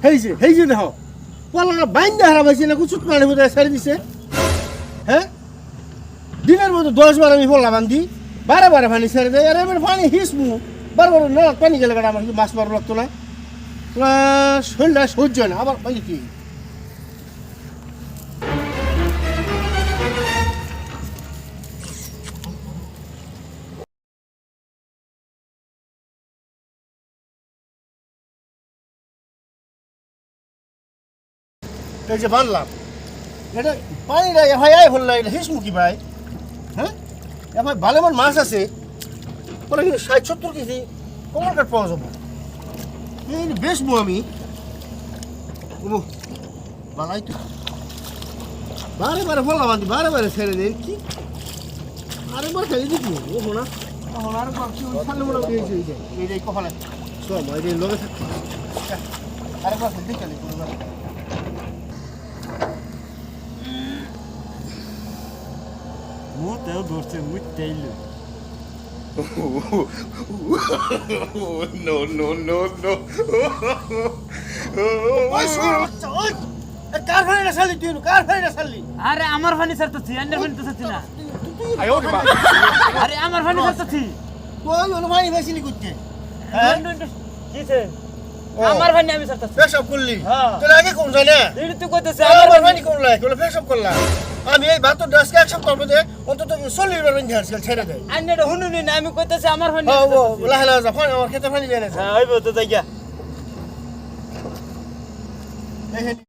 হেই যে দেখো পলাটা বাইন্দা হারাবাইছে না কুচুত মানে বোধহয় ছেড়ে দিছে হ্যাঁ দিনের মতো 10 বার আমি পলা বান্ধি বারে বারে পানি ছেড়ে দেয় আর এবার পানি হিসমু বারবার না পানি গেলে কাটা আমার মাছ মারব লাগতো না শরীরটা সহ্য হয় না আবার ভাই কি এই যে বানলাম এটা পানিটা ভাই আয় হল এটা হিসমু কি ভাই হ্যাঁ ভাই ভালো আমার মাছ আছে পরে কিন্তু 60-70 কেজি কমর কাঠ পাওয়া যাবো এই বেচবো আমি বালাই তো বারে বারে বললাম আমি বারে বারে ছেড়ে দেন কি আরেকবার খেলে দিবি ও না আর সামনে মনে হয় এইটাই কপালে সব এই লগে থাকছে আরেকবার খেলে খেলে মুতেও ধরছে মুতেইল No, no, no, no. কার ফাইনা সালি তুই কার ফাইনা সালি আরে আমার ফানি ছাড়তেছি আন্ডার ফানি তো ছাড়ছি না Ayo, di mana? আরে আমার ফানি ছাড়তেছি তুই ওনো ফাইনি বেশি করতে কিছে আমার ফানি আমি ছাড়তেছি পেশাব করলি হ্যাঁ। তোর আগে কোন জানে এই তুই কইতেছিস আমার আমার ফাইনি কোন লাই কোন পেশাব করলাম আমি এই ভাত ডাসকে এক সপ্তাহ মধ্যে অন্তত 40 বার বেঁধে আসছিল ছেড়ে দেয় আন্ডার হুনুনি না আমি কইতেছি আমার ফানি ও লাহে লাহে যা ফানি আমার খেতে ফানি দেয় না হ্যাঁ হইব তো যাইয়া এই